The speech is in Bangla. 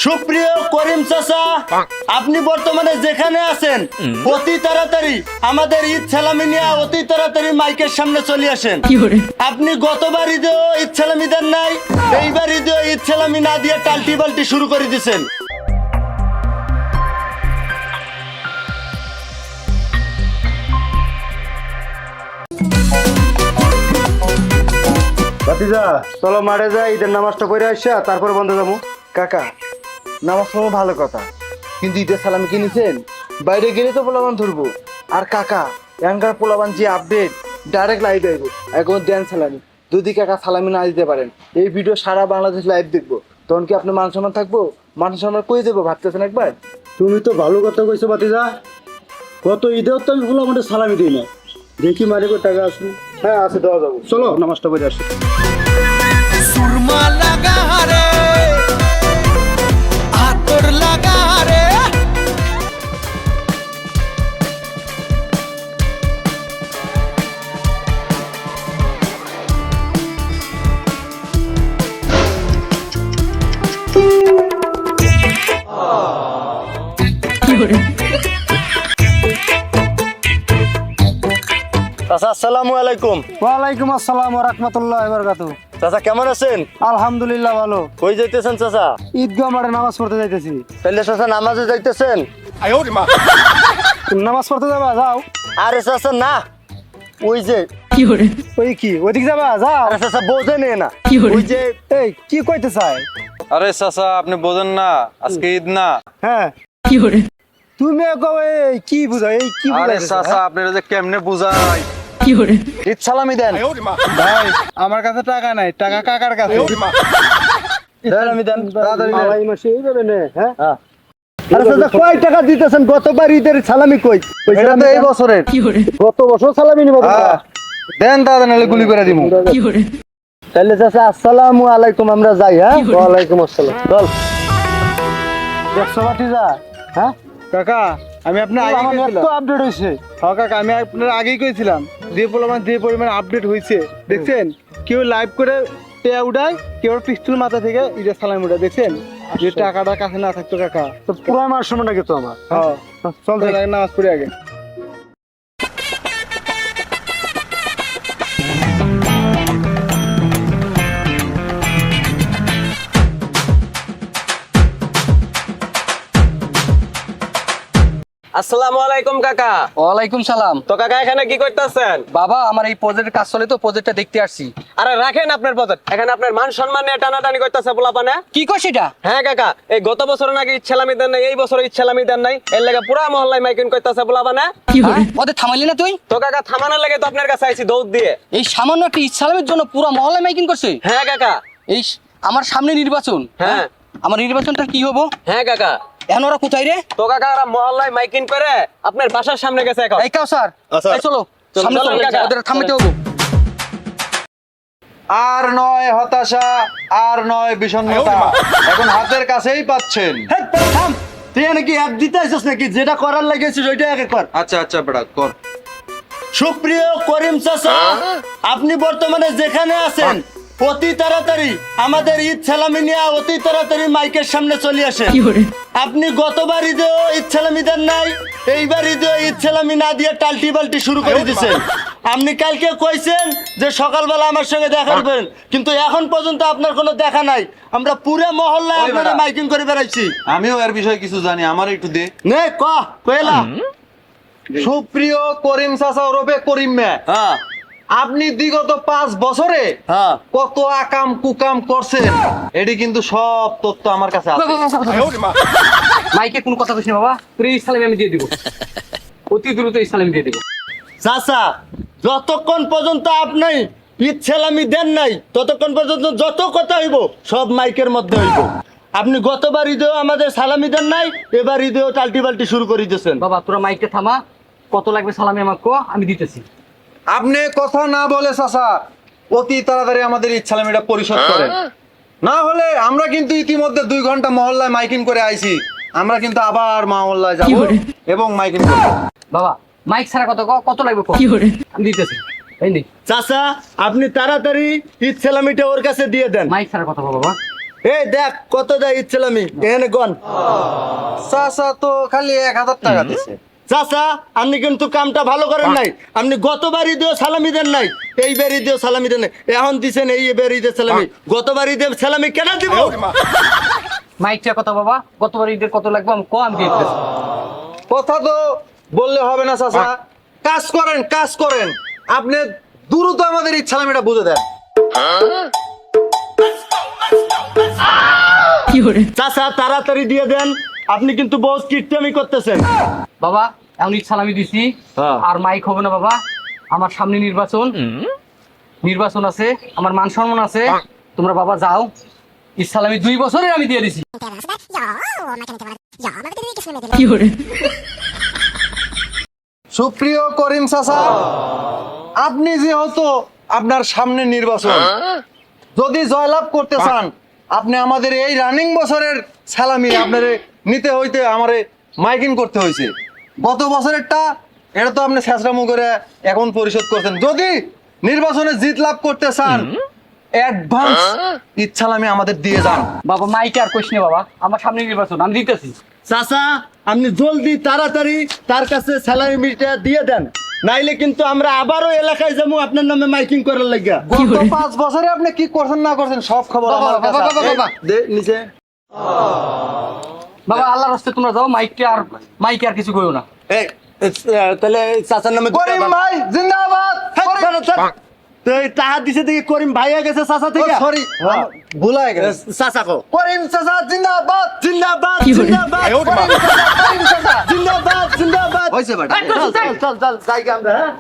সুপ্রিয় করিম চাচা, আপনি বর্তমানে যেখানে আছেন অতি তাড়াতাড়ি আমাদের ঈদ সালামি নিয়ে অতি তাড়াতাড়ি মাইকের সামনে চলে আসেন। আপনি গতবার ঈদেও ঈদ সালামি দেন নাই, এইবার ঈদেও ঈদ সালামি না দিয়ে টাল্টি বাল্টি শুরু করে দিয়েছেন। ভাতিজা চলো মাঠে যাই, ঈদের নামাজটা পড়ে আসা তারপরে বন্ধ যাবো। কাকা, নামাজ পড়া ভালো কথা, কিন্তু ঈদের সালামি কিনেছেন, বাইরে গেলে তো পোলাবান ধরবো। আর কাকা, এখানকার পোলাবান যে আপডেট, ডাইরেক্ট লাইভ আইব, এখন দেন সালামি। যদি কাকা সালামি না দিতে পারেন, এই ভিডিও সারা বাংলাদেশ লাইভ দেখবো, তখন কি আপনি মান সম্মান থাকবো? মান সম্মান কই দেবো ভাবতেছেন একবার? তুমি তো ভালো কথা কইছো ভাতিজা, কত ঈদেও তো আমি বলে আমাদের সালামি দিই না। দেখি মারিব টাকা আসুন। হ্যাঁ আছে, দেওয়া যাবো। চলো নামাজটা পড়ে আসি। সুরমা লাগা রে, আতর লাগা রে, চাচা আসসালামু আলাইকুম। ওয়ালাইকুম আসসালাম ওয়া রাহমাতুল্লাহি ওয়া বারাকাতুহু। চাচা কেমন আছেন? আলহামদুলিল্লাহ ভালো। কই যাইতেছেন চাচা? ঈদগাহ মাঠে নামাজ পড়তে যাইতেছি। তাহলে চাচা নামাজে যাইতেছেন? নামাজ পড়তে যাবা? যাও। আরে চাচা না, ওই যে ওই কি ওইদিকে যাবা? যাও। আরে চাচা বোঝে নে না, ওই যে এই কি কইতে চাই? আরে চাচা আপনি বোঝেন না, আজকে ঈদ না। হ্যাঁ তুমি এই কি বুঝাই? এই কি আরে বুঝাই? চাচা আপনারা যে কেমনে বুঝাই, ঈদ সালামি দেন। ভাই আমার কাছে টাকা নাই, টাকা কাকার কাছে। সালামি দেন তাড়াতাড়ি দেন। এই মাসে এইভাবে নে, হ্যাঁ? আরে চাচা কয় টাকা দিতেছেন? গতবার ঈদের সালামি কই? এটা তো এই বছরের। গত বছর সালামি নিব। দেন দাদা, নাহলে গুলি করে দিমু। তাহলে চাচা আসসালামু আলাইকুম, আমরা যাই। হ্যাঁ, ওয়ালাইকুম আসসালাম। চল। দেখছো ভাতিজা? হ্যাঁ কাকা, আমি আপনার আগে কইছিলাম। তো আপডেট হইছে। হ্যাঁ কাকা, আমি আপনার আগেই কইছিলাম যে পরিমাণ আপডেট হইছে। দেখছেন কেউ লাইভ করে টেয়া উড়ায়, কেউ পিস্তল মাথা থেকে ঈদের সালামি উড়ায়। দেখছেন যে টাকাটা কাছে না থাকতো কাকা, তো পুরো মাস সময় নাকি তো আমার। হ্যাঁ চল যাই, নামাজ পড়ে আগে। আসসালামু আলাইকুম কাকা। ওয়ালাইকুম সালাম। তো কাকা এখানে কি করতেছেন? বাবা আমার এই প্রজেক্টের কাজ চলে তো প্রজেক্টটা দেখতে আসছি। আরে রাখেন আপনার প্রজেক্ট, এখানে আপনার মান সম্মান নিয়ে টানাটানি করতেছে পোলাপানে। কি কর সেটা? হ্যাঁ কাকা, এই গত বছর নাকি ইচ্ছালামি দেন নাই, এই বছর ইচ্ছালামি দেন নাই, এর লাগে পুরা মহল্লায় মাইকিং করতেছে পোলাপানে। হ্যাঁ? ওদের থামাইলি না তুই? তো কাকা থামানোর লাগে তো আপনার কাছে আইছি দৌড় দিয়ে। এই সামান্য একটা ইসলামের জন্য পুরো মহল্লায় মাইকিং করছে? হ্যাঁ কাকা। এই আমার সামনে নির্বাচন। হ্যাঁ। আমার নির্বাচনটা কি হবো? হ্যাঁ কাকা। এখন ওরা কোথায় রে? তো কাকা ওরা মহল্লায় মাইকিং করে আপনার বাসার সামনে গেছে এখন। এই কাউসার, এই চলো সামনে চলো, চলো, কাকা। ওদের থামাইতে হবো। আর নয় হতাশা, আর নয় বিষণ্ণতা, এখন হাতের কাছেই পাচ্ছেন। হেই, থাম। তুই নাকি অ্যাপ দিতে আসছিস নাকি? যেটা করার লাগিয়েছিস ওইটা আগে কর। আচ্ছা আচ্ছা বেটা কর। সুপ্রিয় করিম চাচা, আপনি বর্তমানে যেখানে আছেন অতি তাড়াতাড়ি আমাদের ঈদ সালামি নিয়ে অতি তাড়াতাড়ি মাইকের সামনে চলে আসেন। আপনি গতবার ঈদেও ঈদ সালামি দেন নাই, এইবার ঈদেও ঈদ সালামি না দিয়ে টাল্টি বাল্টি শুরু করে দিয়েছেন। আপনি কালকে কইছেন যে সকালবেলা আমার সঙ্গে দেখা করবেন, কিন্তু এখন পর্যন্ত আপনার কোনো দেখা নাই। আমরা পুরো মহল্লায় আপনারা মাইকিং করে বেড়াইছি। আমিও এর বিষয়ে কিছু জানি, আমার একটু দে। নে কয়লা। সুপ্রিয় করিম চাচা ওরফে করিম মিয়া, হ্যাঁ আপনি বিগত 5 বছরে হ্যাঁ কত আকাম কুকাম করছেন, এটি কিন্তু সব তথ্য আমার কাছে আছে। মাইকে কোনো কথা বলিস না বাবা, তোর এই ইসলামে আমি দিয়ে দিব, অতি দ্রুত ইসলামে দিয়ে দিব। চাচা, যতক্ষণ পর্যন্ত আপনি ঈদ সালামি দেন নাই ততক্ষণ পর্যন্ত যত কথা হইব সব মাইকের মধ্যে হইব। আপনি গতবার ঈদেও আমাদের সালামি দেন নাই, এবার ঈদেও টাল্টি বাল্টি শুরু করে দিয়েছেন। বাবা তোরা মাইকটা থামা, কত লাগবে সালামি আমাকে কো, আমি দিতেছি। আপনি কথা না বলে চাচা অতি তাড়াতাড়ি আমাদের ইচ্ছালামিটা পরিশোধ করেন, না হলে আমরা কিন্তু ইতিমধ্যে 2 ঘন্টা মহল্লায় মাইকিং করে আইছি, আমরা কিন্তু আবার মহল্লায় যাব এবং মাইকিং করব। বাবা মাইক ছাড়া কত লাগবে কো, আমি দিতেছি। এই নে চাচা, আপনি তাড়াতাড়ি ঈদ সালামিটা ওর কাছে দিয়ে দেন। মাইক ছাড়া কথা বল বাবা। এই দেখ কত দেয় ঈদ সালামি এখানে গন। চাচা তো খালি 1000 টাকা দিছে। চাচা আপনি কিন্তু কামটা ভালো করেন নাই, আপনি গতবার ঈদেও সালামি দেন নাই, এইবার ঈদেও সালামি দেন নাই, এখন দিছেন এই এবার ঈদের সালামি, গতবার ঈদের সালামি কেন দিব? মাইকটা কত বাবা? গতবার ঈদের কত লাগবে আমি কম দিয়ে দিতেছি। কথা তো বললে হবে না চাচা, কাজ করেন কাজ করেন, আপনি দ্রুত আমাদের ঈদ সালামিটা বুঝে দেন। চাচা তাড়াতাড়ি দিয়ে দেন, আপনি কিন্তু বহুত কিটটামি করতেছেন। বাবা এখন ঈদ সালামি দিছি, হ্যাঁ। আর মাইক হবে না বাবা। আমার সামনে নির্বাচন আছে, আমার মান সম্মান আছে। তোমরা বাবা যাও, ঈদ সালামি 2 বছরের আমি দিয়ে দিছি। সুপ্রিয় করিম চাচা, আপনি যেহেতু আপনার সামনে নির্বাচন, যদি জয়লাভ করতে চান, আপনি আমাদের এই রানিং বছরের সালামি আপনার নিতে হইতে আমারে মাইকিং করতে হয়েছে। গত বছরেরটা এটা তো আপনি শেষরামু করে এখন পরিশোধ করছেন। যদি নির্বাচনে জিত লাভ করতে চান, অ্যাডভান্স ঈদ সালামি আমাদের দিয়ে যান। বাবা মাইকে আর কইস না বাবা, আমার সামনে নির্বাচন আমি দিতেছি। চাচা আপনি জলদি তাড়াতাড়ি তার কাছে সালামিটা দিয়ে দেন, নাইলে কিন্তু আমরা আবারও এলাকায় যাবো আপনার নামে মাইকিং করার লাগিয়া। গত 5 বছরে আপনি কি করছেন না করছেন সব খবর আমার কাছে আছে। দে নিচে। বাবা আল্লাহর রাস্তায় তোমরা যাও, মাইকে আর কিছু কইও না। এই, তাহলে চাচার নামে দিতে করিম হবে। ভাই জিন্দাবাদ। তো এই টাকা দিছে দেখি করিম ভাই গেছে চাচা থেকে। সরি ভুলাই গেছে। চাচা কো করিম চাচা জিন্দাবাদ। জিন্দাবাদ জিন্দাবাদ জিন্দাবাদ জিন্দাবাদ। হইছে বেটা। চল চল চল চল যাই আমরা, হ্যাঁ?